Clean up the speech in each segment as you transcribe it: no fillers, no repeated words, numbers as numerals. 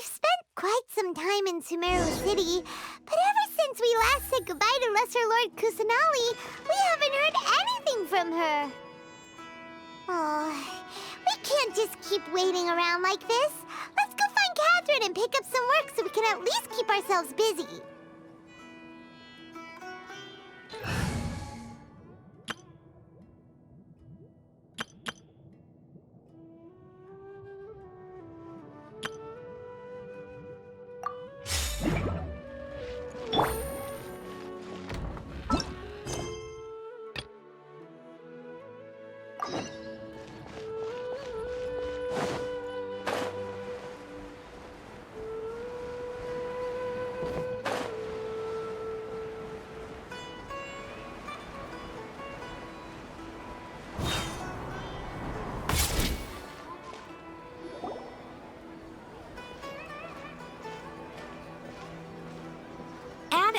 We've spent quite some time in Sumeru City, but ever since we last said goodbye to Lesser Lord Kusanali, we haven't heard anything from her. Oh, we can't just keep waiting around like this. Let's go find Catherine and pick up some work so we can at least keep ourselves busy.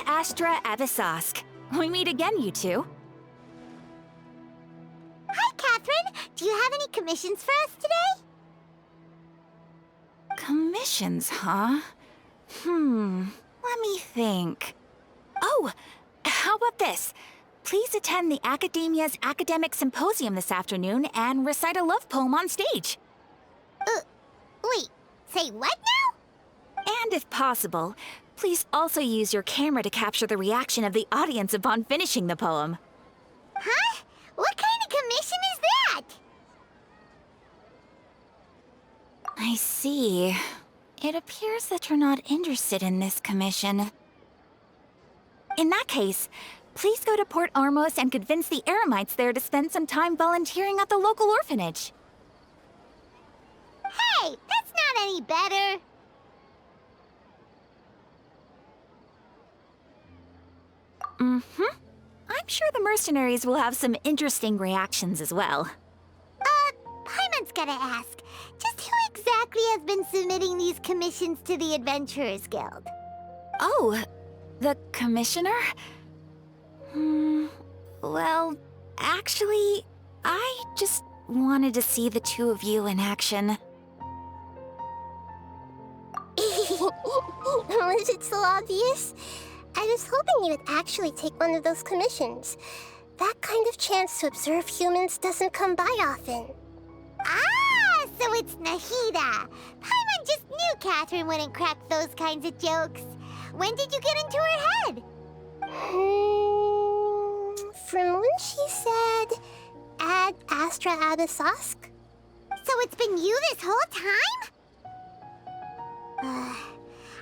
Astra Avisask. We meet again, you two. Hi, Catherine. Do you have any commissions for us today? Commissions, huh? Let me think. Oh, how about this? Please attend the Academia's Academic Symposium this afternoon and recite a love poem on stage. Wait, say what now? And if possible, please also use your camera to capture the reaction of the audience upon finishing the poem. Huh? What kind of commission is that? I see. It appears that you're not interested in this commission. In that case, please go to Port Ormos and convince the Eremites there to spend some time volunteering at the local orphanage. Hey, that's not any better. I'm sure the mercenaries will have some interesting reactions as well. Paimon's gotta ask, just who exactly has been submitting these commissions to the Adventurers Guild? Oh, the commissioner? Well, actually, I just wanted to see the two of you in action. Was it so obvious? I was hoping you would actually take one of those commissions. That kind of chance to observe humans doesn't come by often. Ah, so it's Nahida. Paimon just knew Catherine wouldn't crack those kinds of jokes. When did you get into her head? From when she said, Ad Astra Abisask? So it's been you this whole time?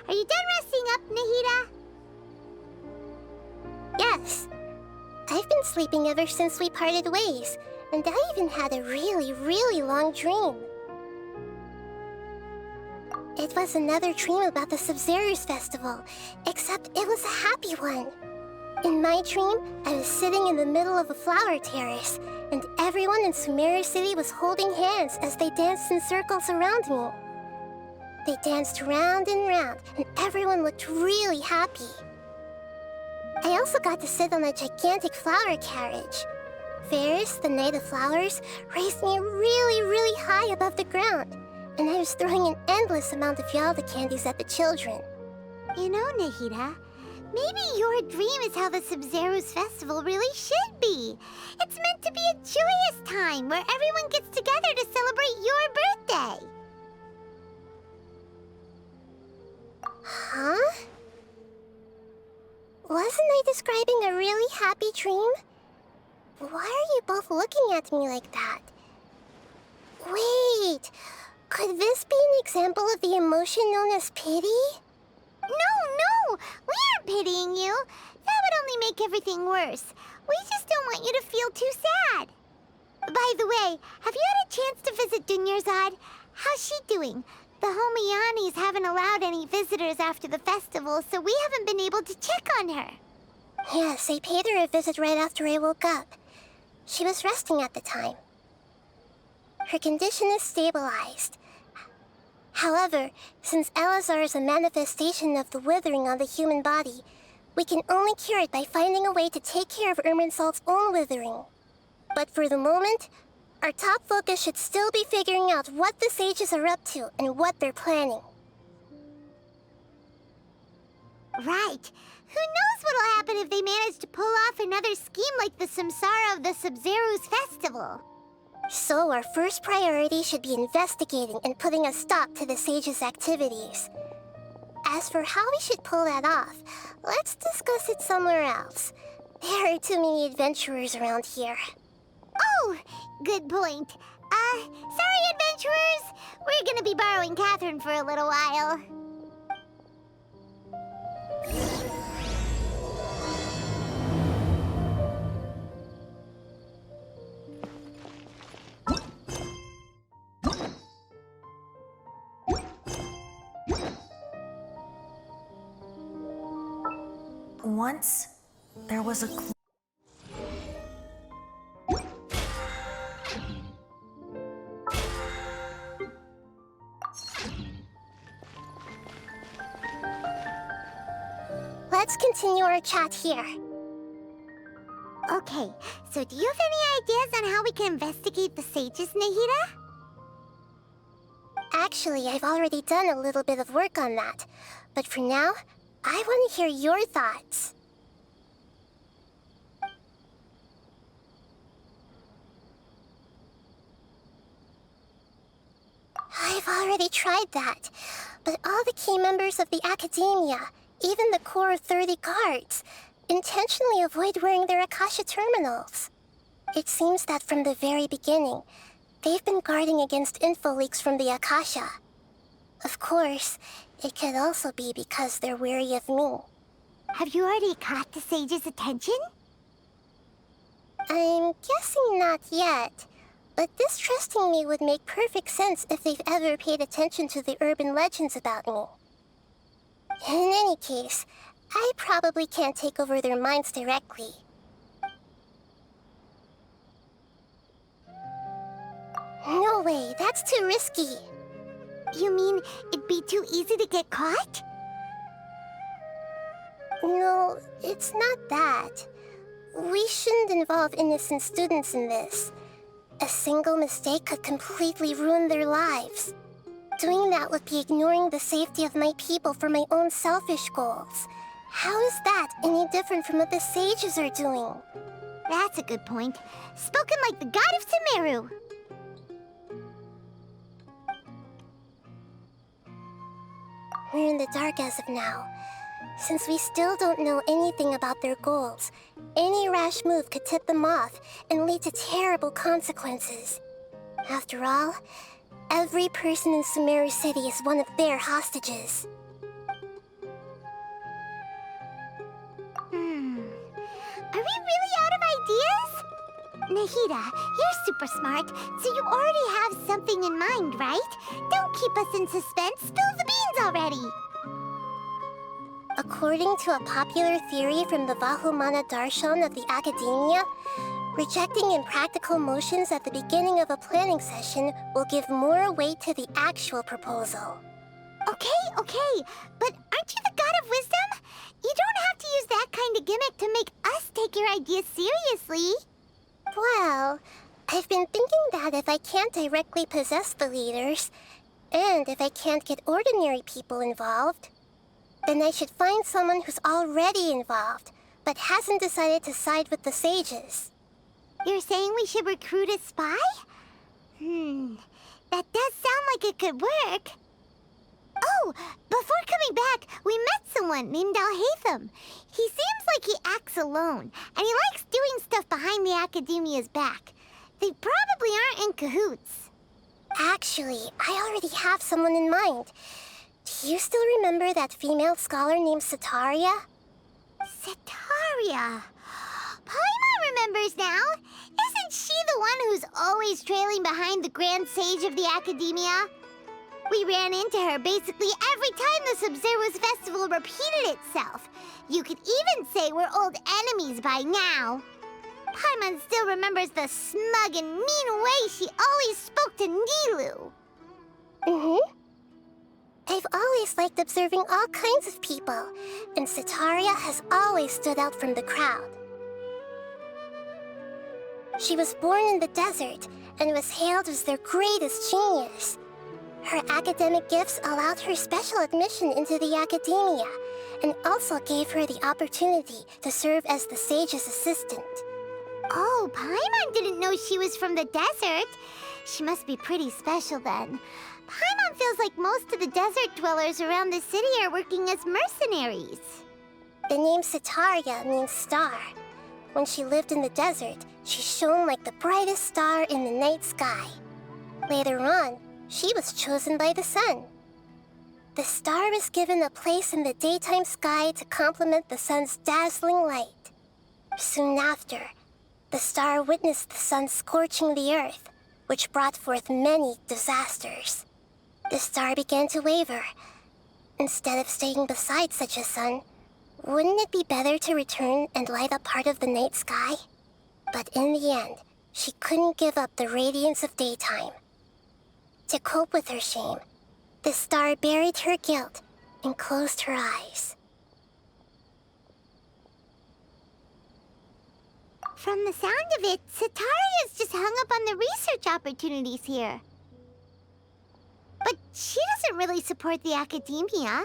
Are you done resting up, Nahida? Yes. I've been sleeping ever since we parted ways, and I even had a really, really long dream. It was another dream about the Sub-Zerus Festival, except it was a happy one. In my dream, I was sitting in the middle of a flower terrace, and everyone in Sumeru City was holding hands as they danced in circles around me. They danced round and round, and everyone looked really happy. I also got to sit on a gigantic flower carriage. Ferris, the Knight of Flowers, raised me really, really high above the ground, and I was throwing an endless amount of Yalda candies at the children. You know, Nahida, maybe your dream is how the Sub-Zerus Festival really should be. It's meant to be a joyous time where everyone gets together to celebrate your birthday. Huh? Wasn't I describing a really happy dream? Why are you both looking at me like that? Wait, could this be an example of the emotion known as pity? No, we aren't pitying you. That would only make everything worse. We just don't want you to feel too sad. By the way, have you had a chance to visit Dunyarzad? How's she doing? The Homianis haven't allowed any visitors after the festival, so we haven't been able to check on her. Yes, I paid her a visit right after I woke up. She was resting at the time. Her condition is stabilized. However, since Elazar is a manifestation of the withering on the human body, we can only cure it by finding a way to take care of Irminsul's own withering. But for the moment, our top focus should still be figuring out what the sages are up to and what they're planning. Right. Who knows what'll happen if they manage to pull off another scheme like the Samsara of the Sub-Zero's festival? So our first priority should be investigating and putting a stop to the sage's activities. As for how we should pull that off, let's discuss it somewhere else. There are too many adventurers around here. Oh, good point. Sorry, adventurers. We're gonna be borrowing Catherine for a little while. Once, there was a Let's continue our chat here. Okay, so do you have any ideas on how we can investigate the sages, Nahida? Actually, I've already done a little bit of work on that. But for now, I want to hear your thoughts. I've already tried that, but all the key members of the Academia, even the core of 30 guards, intentionally avoid wearing their Akasha terminals. It seems that from the very beginning, they've been guarding against info leaks from the Akasha. Of course, it could also be because they're wary of me. Have you already caught the sage's attention? I'm guessing not yet, but distrusting me would make perfect sense if they've ever paid attention to the urban legends about me. In any case, I probably can't take over their minds directly. No way, that's too risky. You mean it'd be too easy to get caught? No, it's not that. We shouldn't involve innocent students in this. A single mistake could completely ruin their lives. Doing that would be ignoring the safety of my people for my own selfish goals. How is that any different from what the sages are doing? That's a good point. Spoken like the god of Sumeru. We're in the dark as of now. Since we still don't know anything about their goals, any rash move could tip them off and lead to terrible consequences. After all, every person in Sumeru City is one of their hostages. Are we really out of ideas? Nahida, you're super smart, so you already have something in mind, right? Don't keep us in suspense. Spill the beans already. According to a popular theory from the Vahumana Darshan of the Academia, rejecting impractical motions at the beginning of a planning session will give more weight to the actual proposal. Okay, but aren't you the god of wisdom? You don't have to use that kind of gimmick to make us take your ideas seriously. Well, I've been thinking that if I can't directly possess the leaders, and if I can't get ordinary people involved, then I should find someone who's already involved, but hasn't decided to side with the sages. You're saying we should recruit a spy? That does sound like it could work. Oh, before coming back, we met someone named Alhaitham. He seems like he acts alone, and he likes doing stuff behind the Academia's back. They probably aren't in cahoots. Actually, I already have someone in mind. Do you still remember that female scholar named Setaria? Setaria. Paimon remembers now. Isn't she the one who's always trailing behind the Grand Sage of the Academia? We ran into her basically every time the Sub-Zero's festival repeated itself. You could even say we're old enemies by now. Paimon still remembers the smug and mean way she always spoke to Nilu. I've always liked observing all kinds of people, and Setaria has always stood out from the crowd. She was born in the desert and was hailed as their greatest genius. Her academic gifts allowed her special admission into the Academia, and also gave her the opportunity to serve as the sage's assistant. Oh, Paimon didn't know she was from the desert. She must be pretty special then. Paimon feels like most of the desert dwellers around the city are working as mercenaries. The name Setaria means star. When she lived in the desert, she shone like the brightest star in the night sky. Later on, she was chosen by the sun. The star was given a place in the daytime sky to complement the sun's dazzling light. Soon after, the star witnessed the sun scorching the earth, which brought forth many disasters. The star began to waver. Instead of staying beside such a sun, wouldn't it be better to return and light up part of the night sky? But in the end, she couldn't give up the radiance of daytime. To cope with her shame, the star buried her guilt and closed her eyes. From the sound of it, Setaria's just hung up on the research opportunities here. But she doesn't really support the academia.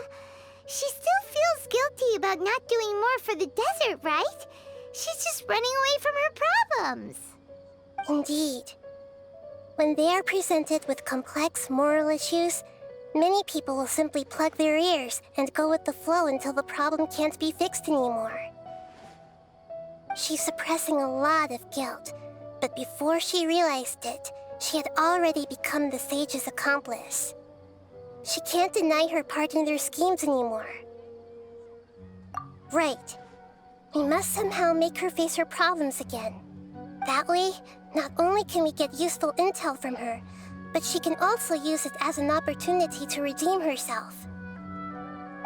She still feels guilty about not doing more for the desert, right? She's just running away from her problems. Indeed. When they are presented with complex moral issues, many people will simply plug their ears and go with the flow until the problem can't be fixed anymore. She's suppressing a lot of guilt, but before she realized it, she had already become the sage's accomplice. She can't deny her part in their schemes anymore. Right. We must somehow make her face her problems again. That way, not only can we get useful intel from her, but she can also use it as an opportunity to redeem herself.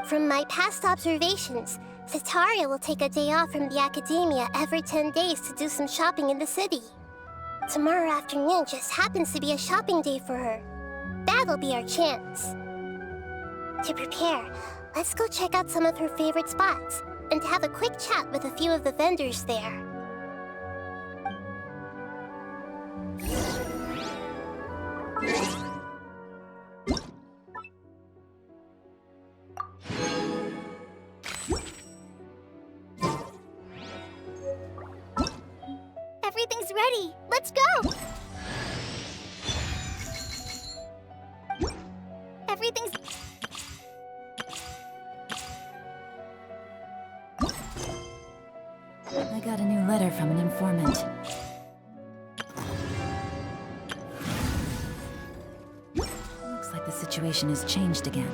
From my past observations, Setaria will take a day off from the academia every 10 days to do some shopping in the city. Tomorrow afternoon just happens to be a shopping day for her. That'll be our chance. To prepare, let's go check out some of her favorite spots and have a quick chat with a few of the vendors there. Everything's ready. Let's go! Everything's... I got a new letter from an informant. Looks like the situation has changed again.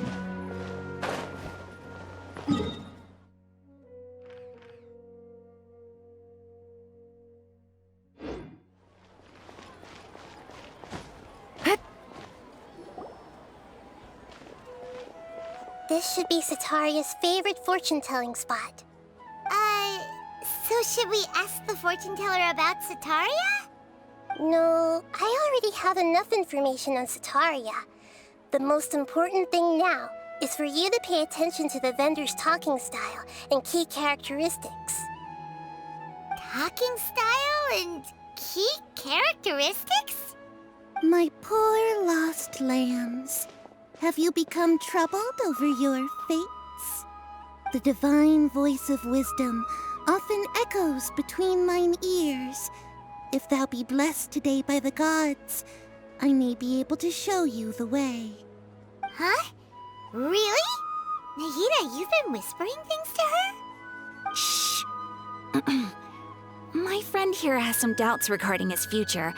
This should be Setaria's favorite fortune-telling spot. So should we ask the fortune teller about Setaria? No, I already have enough information on Setaria. The most important thing now is for you to pay attention to the vendor's talking style and key characteristics. Talking style and key characteristics? My poor lost lambs, have you become troubled over your fates? The divine voice of wisdom often echoes between mine ears. If thou be blessed today by the gods, I may be able to show you the way. Huh? Really? Nahida, you've been whispering things to her? Shh. My friend here has some doubts regarding his future.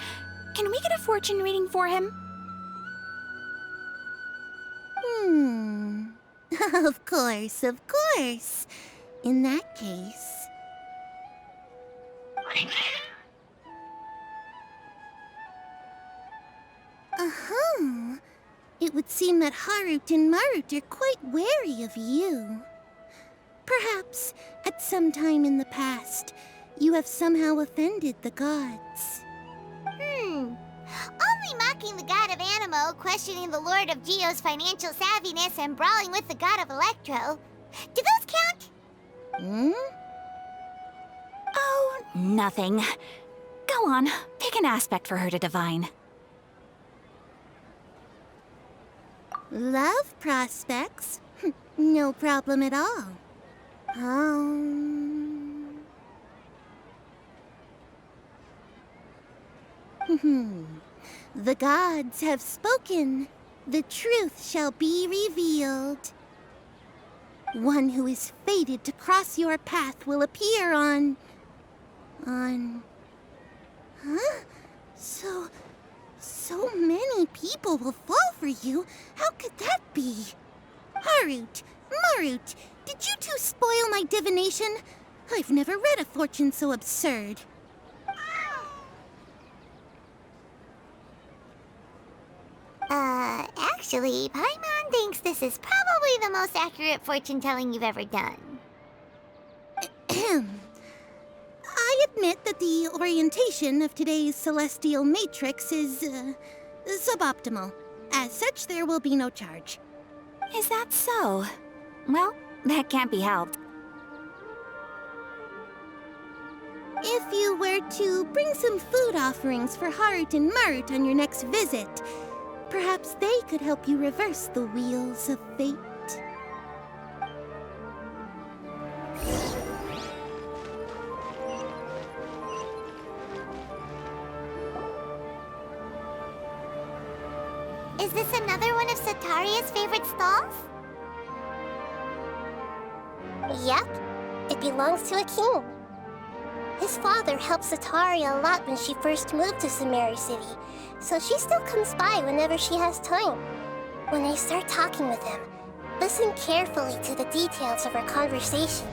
Can we get a fortune reading for him? Of course, of course. In that case... It would seem that Harut and Marut are quite wary of you. Perhaps, at some time in the past, you have somehow offended the gods. Only mocking the god of Animo, questioning the lord of Geo's financial savviness, and brawling with the god of Electro. Do those count? Oh, nothing. Go on, pick an aspect for her to divine. Love prospects? No problem at all. The gods have spoken. The truth shall be revealed. One who is fated to cross your path will appear on... Huh? So many people will fall for you. How could that be? Harut, Marut, did you two spoil my divination? I've never read a fortune so absurd. Actually, Paimon thinks this is probably the most accurate fortune-telling you've ever done. I admit that the orientation of today's celestial matrix is, suboptimal. As such, there will be no charge. Is that so? Well, that can't be helped. If you were to bring some food offerings for Harut and Marut on your next visit, perhaps they could help you reverse the wheels of fate. Is this another one of Sataria's favorite stalls? Yep, it belongs to a king. His father helped Sataria a lot when she first moved to Sumeru City, so she still comes by whenever she has time. When I start talking with him, listen carefully to the details of our conversation.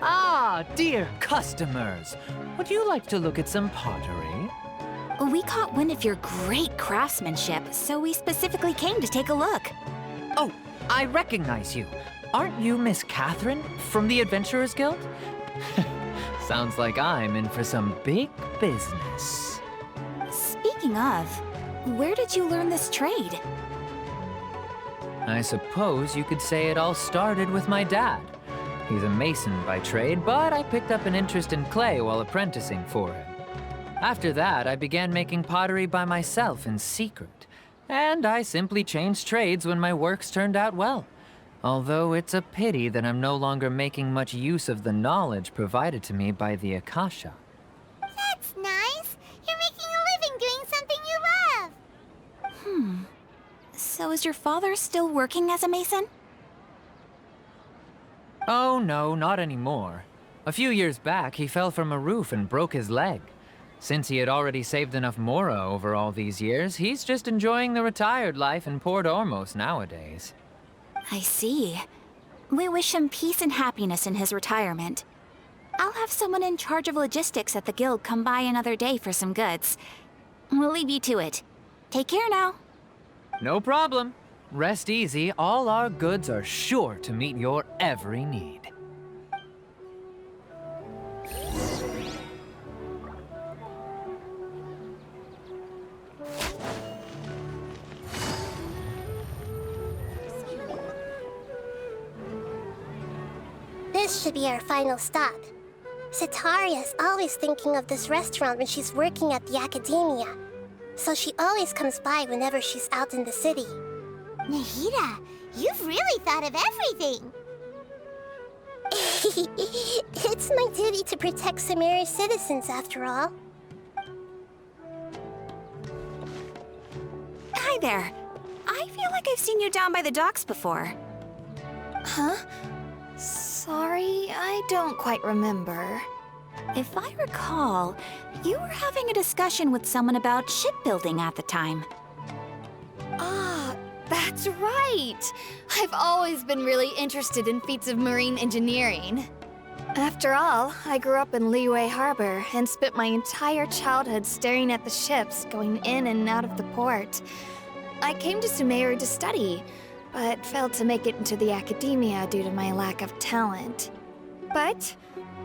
Ah, dear customers! Would you like to look at some pottery? We caught wind of your great craftsmanship, so we specifically came to take a look. Oh, I recognize you. Aren't you Miss Catherine from the Adventurers Guild? Sounds like I'm in for some big business. Speaking of, where did you learn this trade? I suppose you could say it all started with my dad. He's a mason by trade, but I picked up an interest in clay while apprenticing for him. After that, I began making pottery by myself in secret, and I simply changed trades when my works turned out well. Although it's a pity that I'm no longer making much use of the knowledge provided to me by the Akasha. That's nice. You're making a living doing something you love. So is your father still working as a mason? Oh no, not anymore. A few years back, he fell from a roof and broke his leg. Since he had already saved enough Mora over all these years, he's just enjoying the retired life in Port Ormos nowadays. I see. We wish him peace and happiness in his retirement. I'll have someone in charge of logistics at the guild come by another day for some goods. We'll leave you to it. Take care now. No problem. Rest easy, all our goods are sure to meet your every need. This should be our final stop. Sataria is always thinking of this restaurant when she's working at the academia, so she always comes by whenever she's out in the city. Nahida, you've really thought of everything. It's my duty to protect Sumeru's citizens, after all. Hi there. I feel like I've seen you down by the docks before. Huh? Sorry, I don't quite remember. If I recall, you were having a discussion with someone about shipbuilding at the time. Ah, that's right! I've always been really interested in feats of marine engineering. After all, I grew up in Liyue Harbor and spent my entire childhood staring at the ships going in and out of the port. I came to Sumeru to study, but failed to make it into the academia due to my lack of talent. But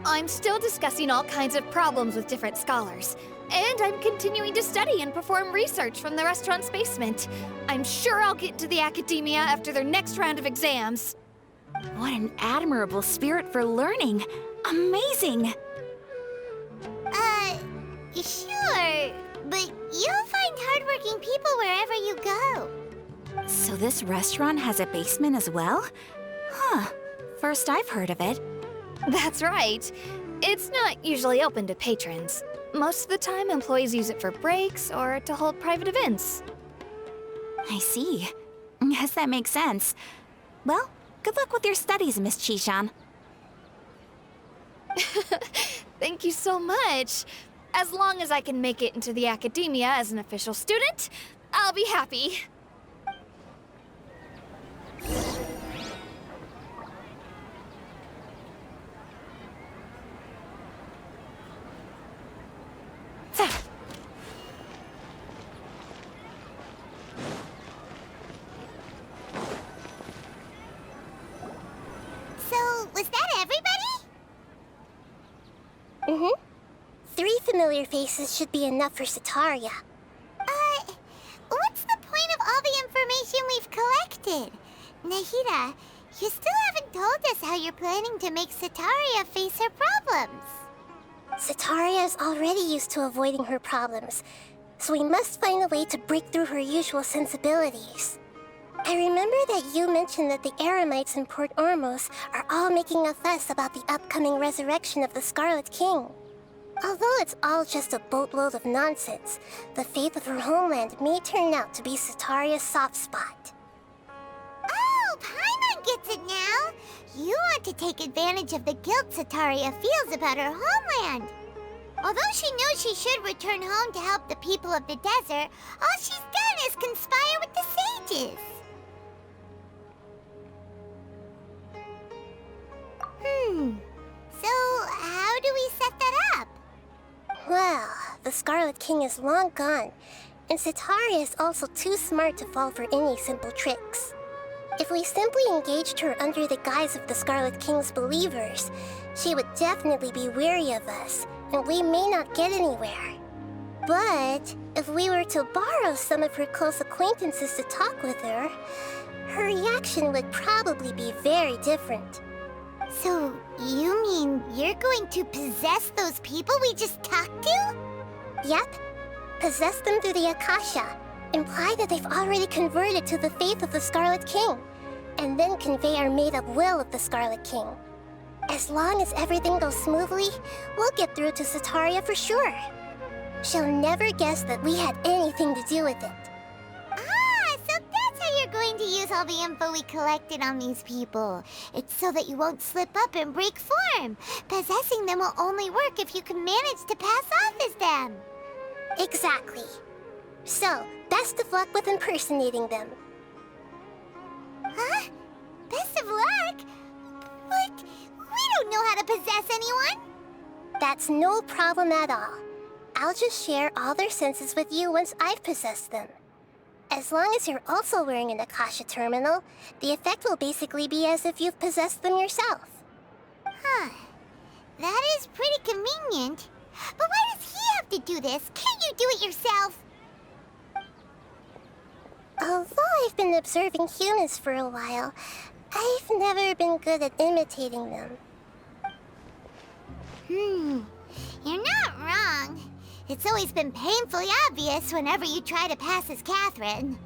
I'm still discussing all kinds of problems with different scholars, and I'm continuing to study and perform research from the restaurant's basement. I'm sure I'll get into the academia after their next round of exams. What an admirable spirit for learning! Amazing! Sure, but you'll find hardworking people wherever you go. So this restaurant has a basement as well? Huh. First I've heard of it. That's right. It's not usually open to patrons. Most of the time, employees use it for breaks or to hold private events. I see. Guess that makes sense. Well, good luck with your studies, Miss Chishan. Thank you so much. As long as I can make it into the academia as an official student, I'll be happy. So, was that everybody? Mm-hmm. 3 familiar faces should be enough for Sataria. What's the point of all the information we've collected? Nahida, you still haven't told us how you're planning to make Sataria face her problems. Sataria is already used to avoiding her problems, so we must find a way to break through her usual sensibilities. I remember that you mentioned that the Eremites in Port Ormos are all making a fuss about the upcoming resurrection of the Scarlet King. Although it's all just a boatload of nonsense, the fate of her homeland may turn out to be Sataria's soft spot. Oh, Paimon gets it now! You want to take advantage of the guilt Sataria feels about her homeland. Although she knows she should return home to help the people of the desert, all she's done is conspire with the sages. So how do we set that up? Well, the Scarlet King is long gone, and Sataria is also too smart to fall for any simple tricks. If we simply engaged her under the guise of the Scarlet King's believers, she would definitely be weary of us, and we may not get anywhere. But if we were to borrow some of her close acquaintances to talk with her, her reaction would probably be very different. So, you mean you're going to possess those people we just talked to? Yep. Possess them through the Akasha. Imply that they've already converted to the faith of the Scarlet King, and then convey our made-up will of the Scarlet King. As long as everything goes smoothly, we'll get through to Sataria for sure. She'll never guess that we had anything to do with it. Ah, so that's how you're going to use all the info we collected on these people. It's so that you won't slip up and break form. Possessing them will only work if you can manage to pass off as them. Exactly. So, best of luck with impersonating them. Huh? Best of luck? But we don't know how to possess anyone. That's no problem at all. I'll just share all their senses with you once I've possessed them. As long as you're also wearing an Akasha terminal, the effect will basically be as if you've possessed them yourself. Huh. That is pretty convenient. But why does he have to do this? Can't you do it yourself? Although I've been observing humans for a while, I've never been good at imitating them. You're not wrong. It's always been painfully obvious whenever you try to pass as Catherine.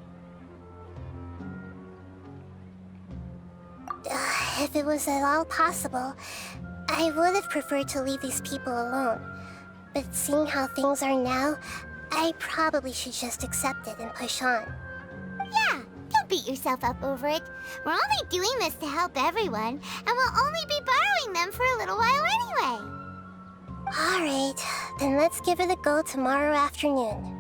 If it was at all possible, I would have preferred to leave these people alone. But seeing how things are now, I probably should just accept it and push on. Yeah, don't beat yourself up over it. We're only doing this to help everyone, and we'll only be borrowing them for a little while anyway. Alright, then let's give it a go tomorrow afternoon.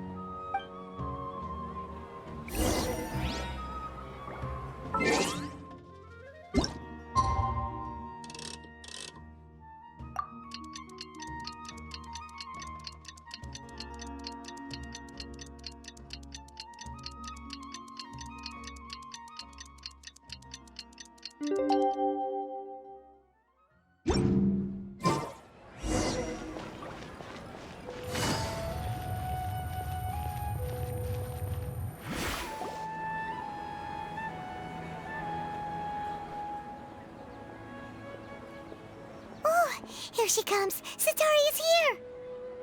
Here she comes. Sataria's here.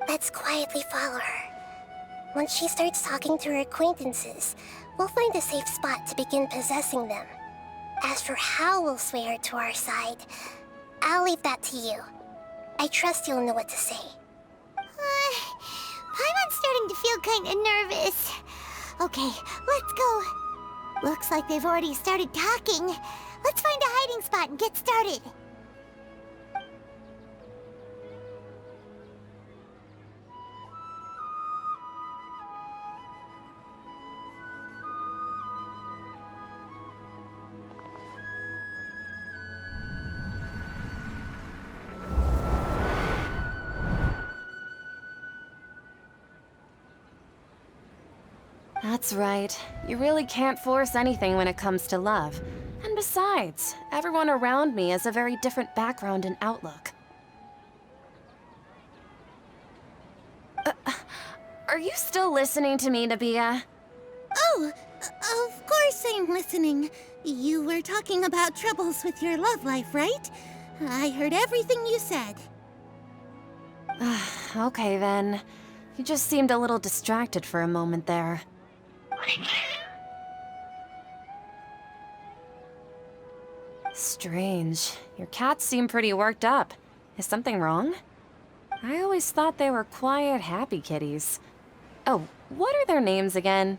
Let's quietly follow her. Once she starts talking to her acquaintances, we'll find a safe spot to begin possessing them. As for how we'll sway her to our side, I'll leave that to you. I trust you'll know what to say. Paimon's starting to feel kinda nervous. Okay, let's go. Looks like they've already started talking. Let's find a hiding spot and get started. That's right. You really can't force anything when it comes to love. And besides, everyone around me has a very different background and outlook. Are you still listening to me, Nabia? Oh, of course I'm listening. You were talking about troubles with your love life, right? I heard everything you said. Okay then. You just seemed a little distracted for a moment there. Strange. Your cats seem pretty worked up. Is something wrong? I always thought they were quiet, happy kitties. Oh, what are their names again?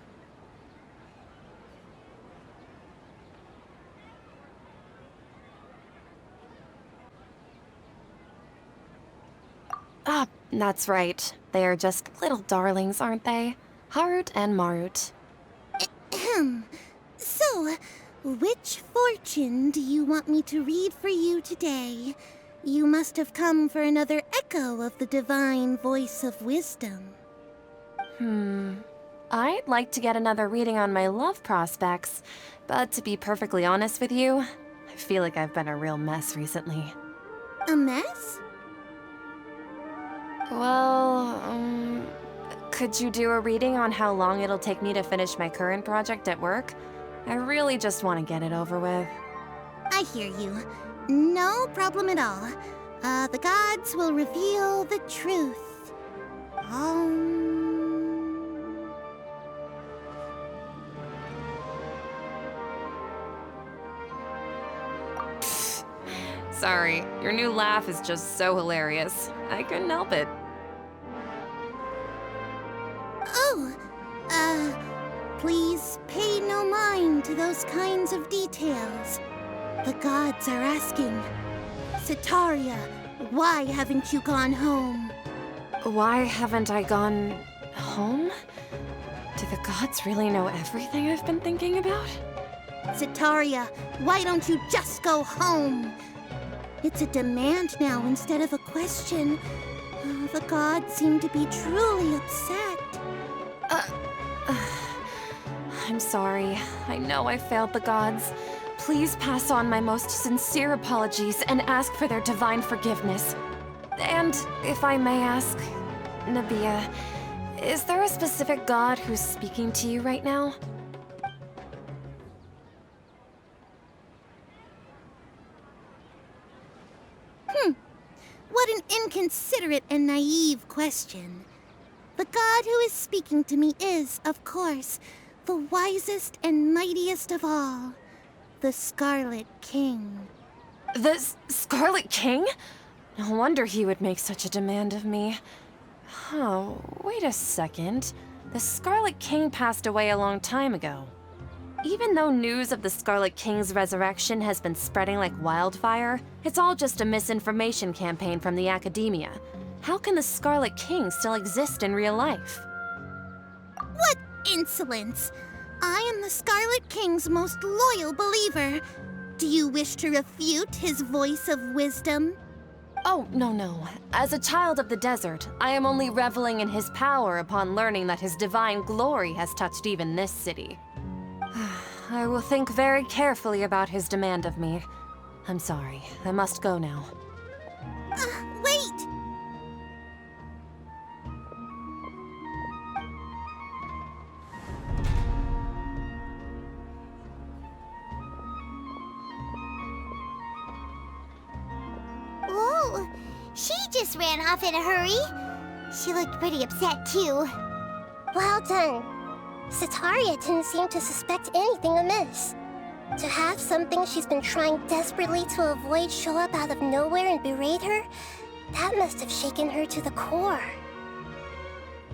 Ah, that's right. They are just little darlings, aren't they? Harut and Marut. So, which fortune do you want me to read for you today? You must have come for another echo of the divine voice of wisdom. I'd like to get another reading on my love prospects, but to be perfectly honest with you, I feel like I've been a real mess recently. A mess? Well, could you do a reading on how long it'll take me to finish my current project at work? I really just want to get it over with. I hear you. No problem at all. The gods will reveal the truth. Sorry, your new laugh is just so hilarious. I couldn't help it. Please pay no mind to those kinds of details. The gods are asking, Sitaria, why haven't you gone home? Why haven't I gone home? Do the gods really know everything I've been thinking about? Sitaria, why don't you just go home? It's a demand now instead of a question. The gods seem to be truly upset. I'm sorry. I know I failed the gods. Please pass on my most sincere apologies and ask for their divine forgiveness. And if I may ask, Nabia, is there a specific god who's speaking to you right now? What an inconsiderate and naive question. The god who is speaking to me is, of course, the wisest and mightiest of all, the Scarlet King. The Scarlet King? No wonder he would make such a demand of me. Oh, wait a second. The Scarlet King passed away a long time ago. Even though news of the Scarlet King's resurrection has been spreading like wildfire, it's all just a misinformation campaign from the academia. How can the Scarlet King still exist in real life? What insolence! I am the Scarlet King's most loyal believer. Do you wish to refute his voice of wisdom? Oh, no. As a child of the desert, I am only reveling in his power upon learning that his divine glory has touched even this city. I will think very carefully about his demand of me. I'm sorry. I must go now. Wait! Whoa! She just ran off in a hurry. She looked pretty upset, too. Well, Well done. Sataria didn't seem to suspect anything amiss. To have something she's been trying desperately to avoid show up out of nowhere and berate her, that must have shaken her to the core.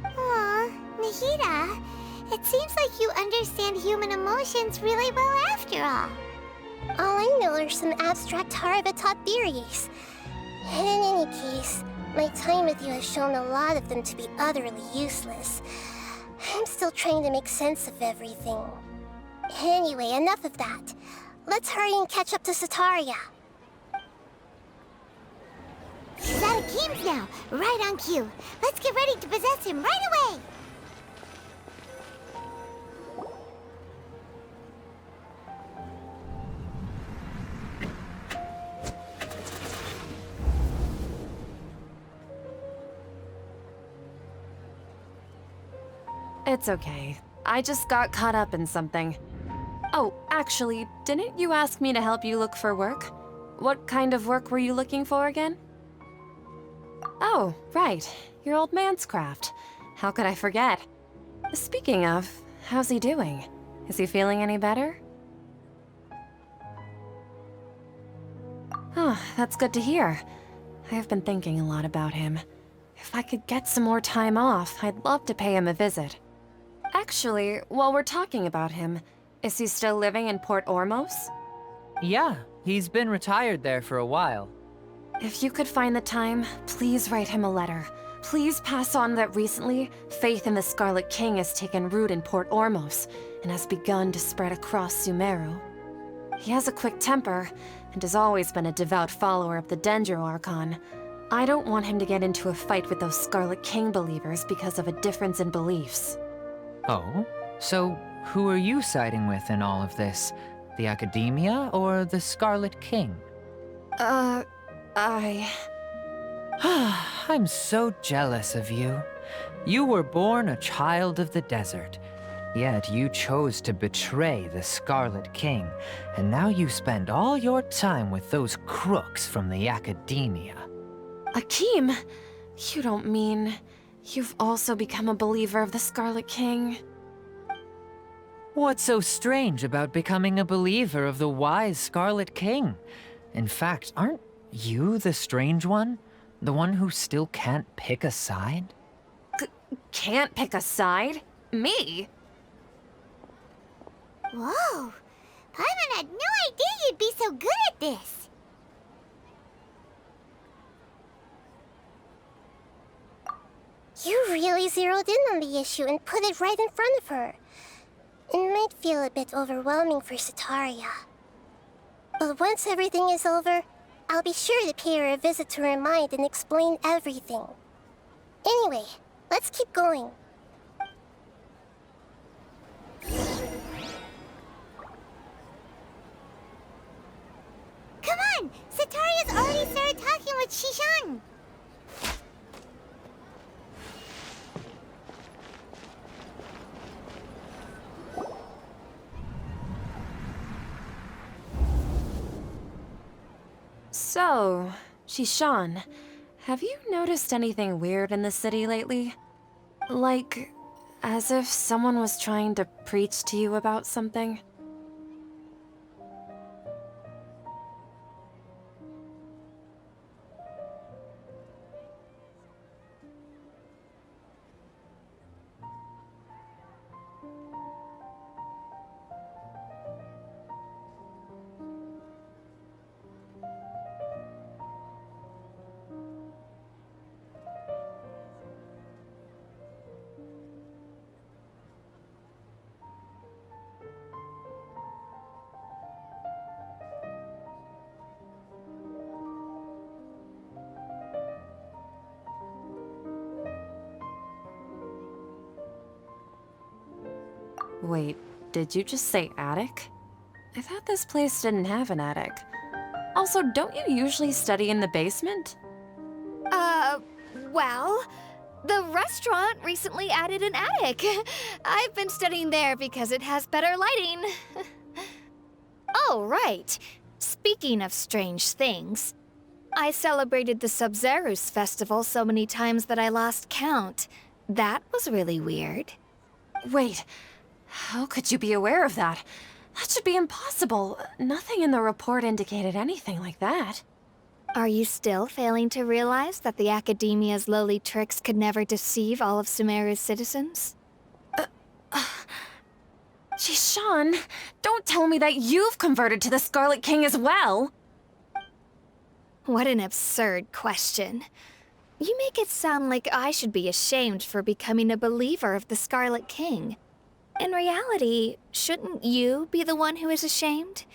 Aw, Nahida, it seems like you understand human emotions really well after all. All I know are some abstract Harava-taught theories. And in any case, my time with you has shown a lot of them to be utterly useless. I'm still trying to make sense of everything. Anyway, enough of that. Let's hurry and catch up to Sataria. He's out of games now, right on cue. Let's get ready to possess him right away! It's okay. I just got caught up in something. Oh, actually, didn't you ask me to help you look for work? What kind of work were you looking for again? Oh, right. Your old man's craft. How could I forget? Speaking of, how's he doing? Is he feeling any better? Oh, that's good to hear. I've been thinking a lot about him. If I could get some more time off, I'd love to pay him a visit. Actually, while we're talking about him, is he still living in Port Ormos? Yeah, he's been retired there for a while. If you could find the time, please write him a letter. Please pass on that recently, faith in the Scarlet King has taken root in Port Ormos and has begun to spread across Sumeru. He has a quick temper and has always been a devout follower of the Dendro Archon. I don't want him to get into a fight with those Scarlet King believers because of a difference in beliefs. Oh? So, who are you siding with in all of this? The Academia or the Scarlet King? I'm so jealous of you. You were born a child of the desert, yet you chose to betray the Scarlet King, and now you spend all your time with those crooks from the Academia. Akeem, you don't mean you've also become a believer of the Scarlet King? What's so strange about becoming a believer of the wise Scarlet King? In fact, aren't you the strange one? The one who still can't pick a side? Can't pick a side? Me? Whoa! Paimon had no idea you'd be so good at this! You really zeroed in on the issue and put it right in front of her. It might feel a bit overwhelming for Sataria. But once everything is over, I'll be sure to pay her a visit to her mind and explain everything. Anyway, let's keep going. Come on! Sataria's already started talking with Shishan! So, Shishan, have you noticed anything weird in the city lately? Like, as if someone was trying to preach to you about something? Wait, did you just say attic? I thought this place didn't have an attic. Also, don't you usually study in the basement? Well, the restaurant recently added an attic. I've been studying there because it has better lighting. Oh, right. Speaking of strange things, I celebrated the Sub-Zerus festival so many times that I lost count. That was really weird. Wait, how could you be aware of that? That should be impossible. Nothing in the report indicated anything like that. Are you still failing to realize that the Academia's lowly tricks could never deceive all of Sumeru's citizens? Jishan, don't tell me that you've converted to the Scarlet King as well! What an absurd question. You make it sound like I should be ashamed for becoming a believer of the Scarlet King. In reality, shouldn't you be the one who is ashamed?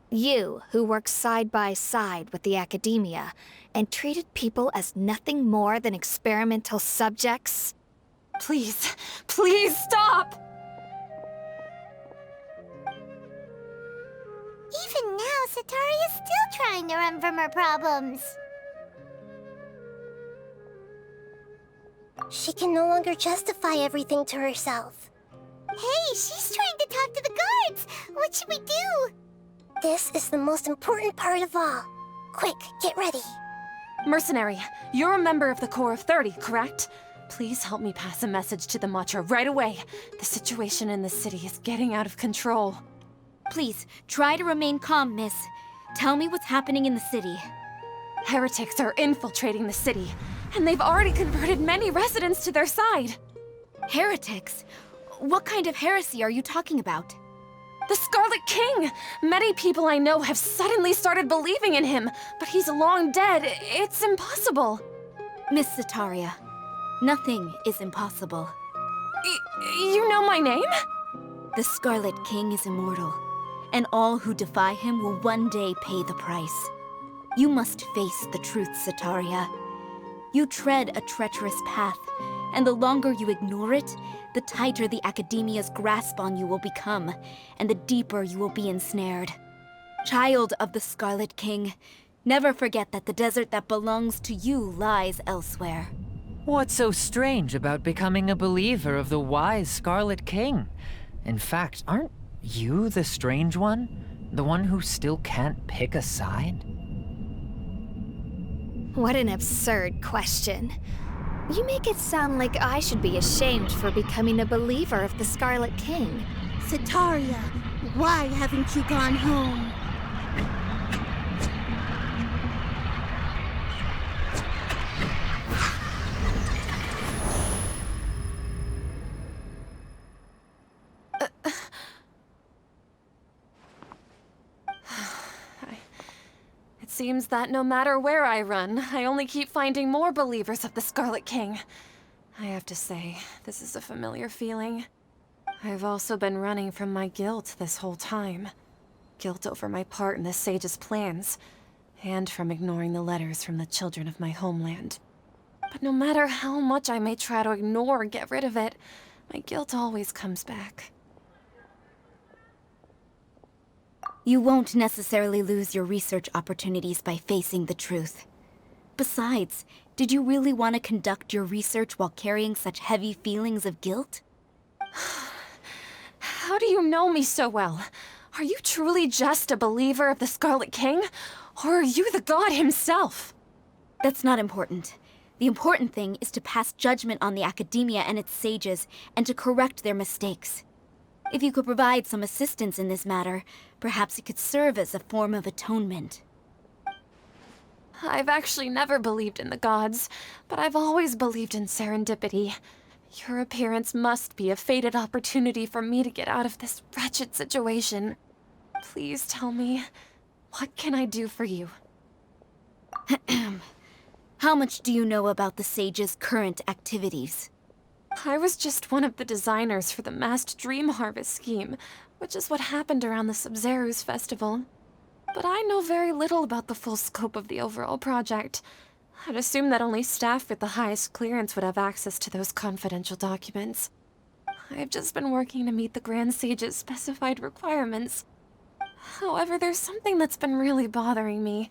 You, who worked side by side with the Academia and treated people as nothing more than experimental subjects? Please, please stop! Even now, Satari is still trying to run from her problems. She can no longer justify everything to herself. Hey, she's trying to talk to the guards! What should we do? This is the most important part of all. Quick, get ready. Mercenary, you're a member of the Corps of 30, correct? Please help me pass a message to the Matra right away. The situation in the city is getting out of control. Please, try to remain calm, miss. Tell me what's happening in the city. Heretics are infiltrating the city, and they've already converted many residents to their side. Heretics? What kind of heresy are you talking about? The Scarlet King! Many people I know have suddenly started believing in him, but he's long dead. It's impossible. Miss Sataria, nothing is impossible. You know my name? The Scarlet King is immortal, and all who defy him will one day pay the price. You must face the truth, Sataria. You tread a treacherous path, and the longer you ignore it, the tighter the Academia's grasp on you will become, and the deeper you will be ensnared. Child of the Scarlet King, never forget that the desert that belongs to you lies elsewhere. What's so strange about becoming a believer of the wise Scarlet King? In fact, aren't you the strange one? The one who still can't pick a side? What an absurd question. You make it sound like I should be ashamed for becoming a believer of the Scarlet King. Sataria, why haven't you gone home? It seems that no matter where I run, I only keep finding more believers of the Scarlet King. I have to say, this is a familiar feeling. I've also been running from my guilt this whole time. Guilt over my part in the Sage's plans, and from ignoring the letters from the children of my homeland. But no matter how much I may try to ignore or get rid of it, my guilt always comes back. You won't necessarily lose your research opportunities by facing the truth. Besides, did you really want to conduct your research while carrying such heavy feelings of guilt? How do you know me so well? Are you truly just a believer of the Scarlet King? Or are you the god himself? That's not important. The important thing is to pass judgment on the Academia and its sages, and to correct their mistakes. If you could provide some assistance in this matter, perhaps it could serve as a form of atonement. I've actually never believed in the gods, but I've always believed in serendipity. Your appearance must be a fated opportunity for me to get out of this wretched situation. Please tell me, what can I do for you? How much do you know about the sage's current activities? I was just one of the designers for the masked dream harvest scheme, which is what happened around the Sub-Zeru's festival. But I know very little about the full scope of the overall project. I'd assume that only staff with the highest clearance would have access to those confidential documents. I've just been working to meet the Grand Sage's specified requirements. However, there's something that's been really bothering me.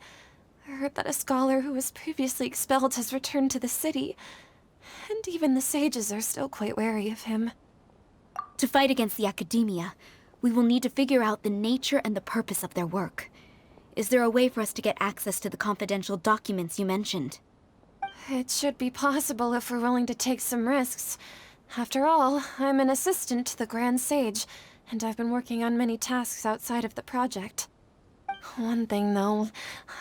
I heard that a scholar who was previously expelled has returned to the city, and even the sages are still quite wary of him. To fight against the Academia, we will need to figure out the nature and the purpose of their work. Is there a way for us to get access to the confidential documents you mentioned? It should be possible if we're willing to take some risks. After all, I'm an assistant to the Grand Sage, and I've been working on many tasks outside of the project. One thing, though,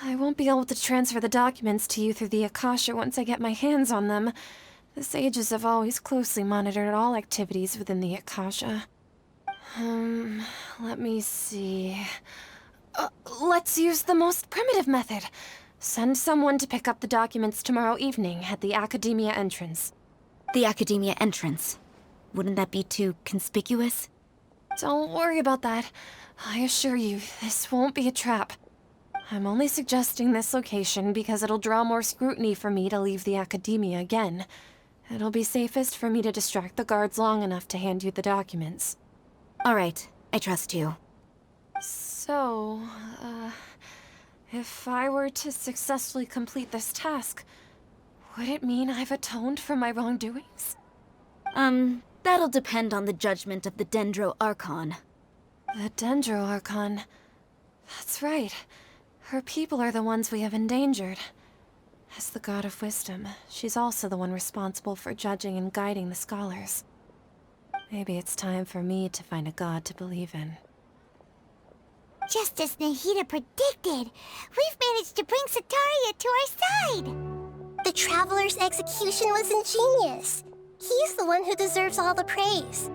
I won't be able to transfer the documents to you through the Akasha once I get my hands on them. The sages have always closely monitored all activities within the Akasha. Let me see... let's use the most primitive method. Send someone to pick up the documents tomorrow evening at the Academia entrance. The Academia entrance. Wouldn't that be too conspicuous? Don't worry about that. I assure you, this won't be a trap. I'm only suggesting this location because it'll draw more scrutiny for me to leave the Academia again. It'll be safest for me to distract the guards long enough to hand you the documents. All right, I trust you. So, if I were to successfully complete this task, would it mean I've atoned for my wrongdoings? That'll depend on the judgment of the Dendro Archon. The Dendro Archon. That's right. Her people are the ones we have endangered. As the God of Wisdom, she's also the one responsible for judging and guiding the scholars. Maybe it's time for me to find a god to believe in. Just as Nahida predicted, we've managed to bring Sataria to our side! The Traveler's execution was ingenious. He's the one who deserves all the praise.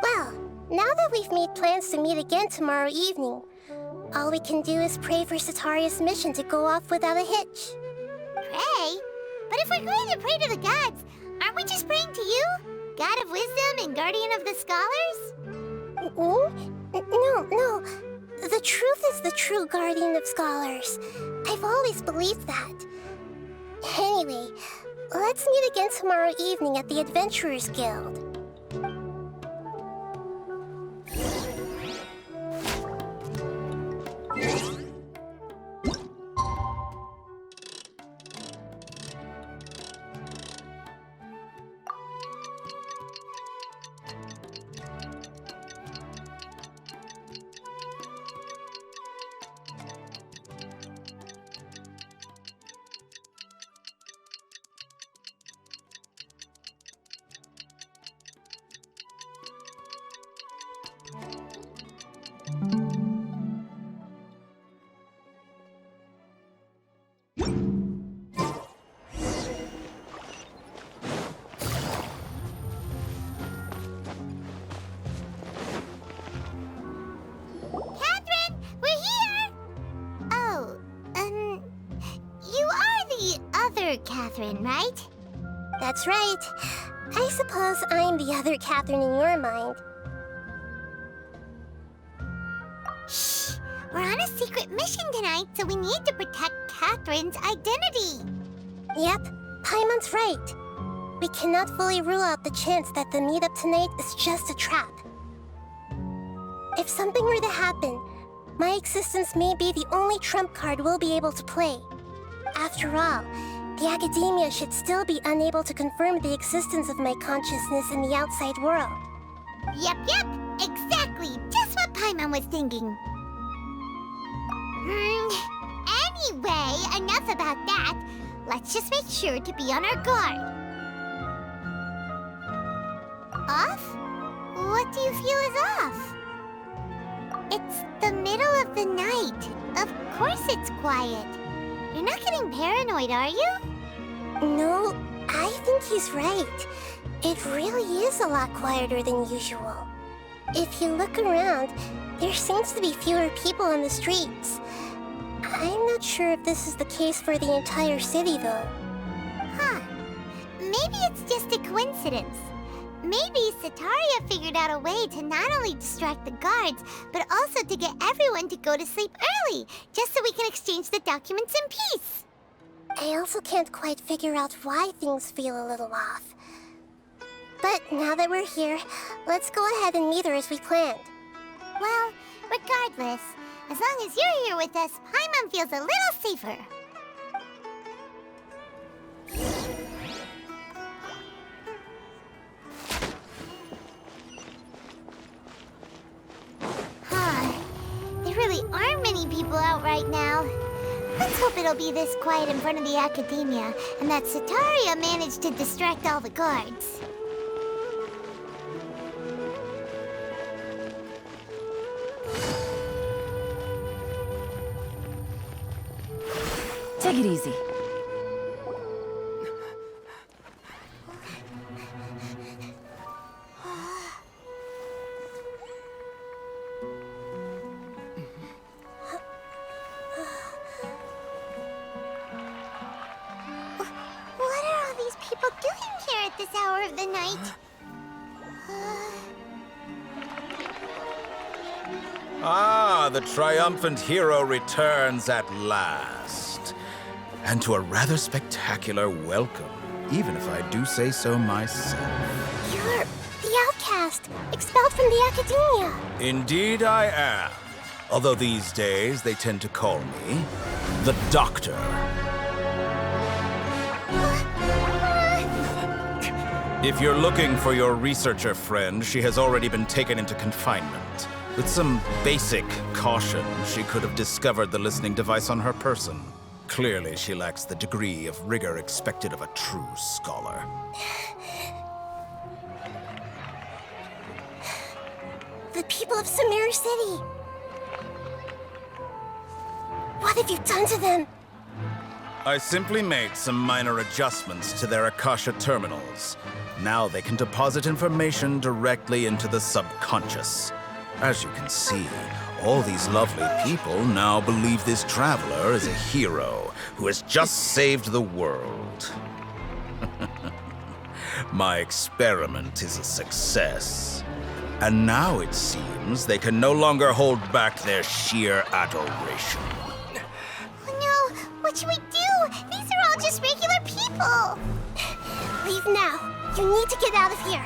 Well, now that we've made plans to meet again tomorrow evening, all we can do is pray for Sataria's mission to go off without a hitch. Pray? But if we're going to pray to the gods, aren't we just praying to you? God of Wisdom and Guardian of the Scholars? No. The truth is the true Guardian of Scholars. I've always believed that. Anyway, let's meet again tomorrow evening at the Adventurers Guild. Catherine, right? That's right. I suppose I'm the other Catherine in your mind. Shh! We're on a secret mission tonight, so we need to protect Catherine's identity. Yep, Paimon's right. We cannot fully rule out the chance that the meetup tonight is just a trap. If something were to happen, my existence may be the only trump card we'll be able to play. After all, the Academia should still be unable to confirm the existence of my consciousness in the outside world. Yep, exactly. Just what Paimon was thinking. Anyway, enough about that. Let's just make sure to be on our guard. Off? What do you feel is off? It's the middle of the night. Of course it's quiet. You're not getting paranoid, are you? No, I think he's right. It really is a lot quieter than usual. If you look around, there seems to be fewer people on the streets. I'm not sure if this is the case for the entire city, though. Huh. Maybe it's just a coincidence. Maybe Sataria figured out a way to not only distract the guards, but also to get everyone to go to sleep early, just so we can exchange the documents in peace. I also can't quite figure out why things feel a little off. But now that we're here, let's go ahead and meet her as we planned. Well, regardless, as long as you're here with us, Paimon feels a little safer. There really aren't many people out right now. Let's hope it'll be this quiet in front of the Academia, and that Sataria managed to distract all the guards. Take it easy. What are all these people doing here at this hour of the night? Ah, the triumphant hero returns at last. And to a rather spectacular welcome, even if I do say so myself. You're the outcast, expelled from the academia. Indeed I am. Although these days they tend to call me the Doctor. If you're looking for your researcher friend, she has already been taken into confinement. With some basic caution, she could have discovered the listening device on her person. Clearly, she lacks the degree of rigor expected of a true scholar. The people of Sumeru City. What have you done to them? I simply made some minor adjustments to their Akasha terminals. Now they can deposit information directly into the subconscious. As you can see, all these lovely people now believe this traveler is a hero who has just saved the world. My experiment is a success. And now it seems they can no longer hold back their sheer adoration. Oh no, what should we do? These are all just regular people. Leave now. You need to get out of here.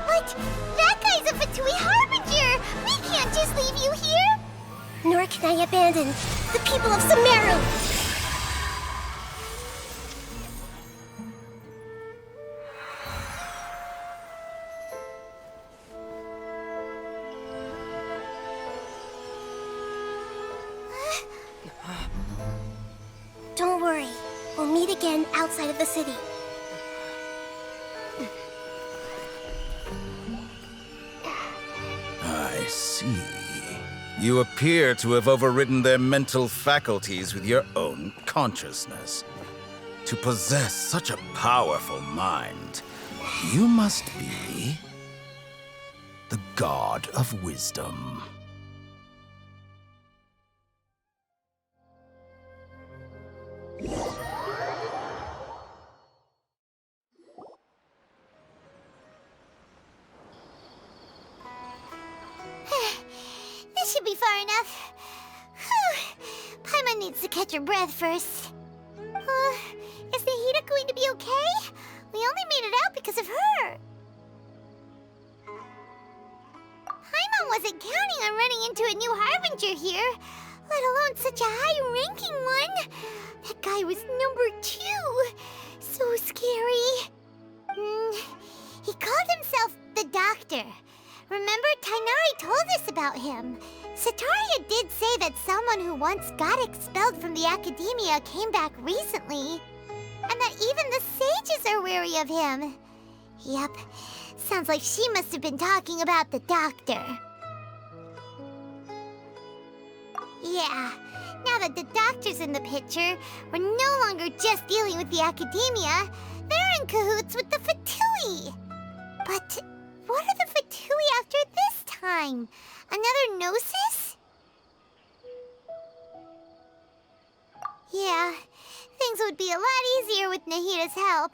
What? That guy's a Fatui Harbinger! We can't just leave you here! Nor can I abandon the people of Sumeru. Don't worry. We'll meet again outside of the city. I see. You appear to have overridden their mental faculties with your own consciousness. To possess such a powerful mind, you must be the god of wisdom. This should be far enough. Whew. Paimon needs to catch her breath first. Is Nahida going to be okay? We only made it out because of her. Paimon wasn't counting on running into a new Harbinger here, let alone such a high-ranking one. That guy was number 2. So scary. He called himself the Doctor. Remember, Tainari told us about him. Sataria did say that someone who once got expelled from the academia came back recently. And that even the sages are wary of him. Yep, sounds like she must have been talking about the Doctor. Yeah, now that the Doctor's in the picture, we're no longer just dealing with the academia. They're in cahoots with the Fatui. But what are the Fatui after this time? Another Gnosis? Yeah, things would be a lot easier with Nahida's help.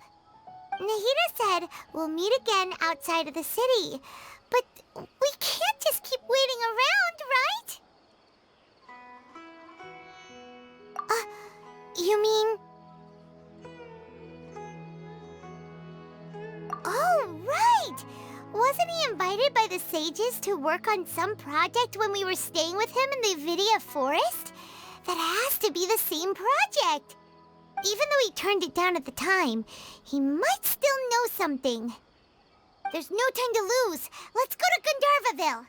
Nahida said we'll meet again outside of the city. But we can't just keep waiting around, right? You mean... Oh, right! Wasn't he invited by the sages to work on some project when we were staying with him in the Vidia Forest? That has to be the same project. Even though he turned it down at the time, he might still know something. There's no time to lose. Let's go to Gandharvaville.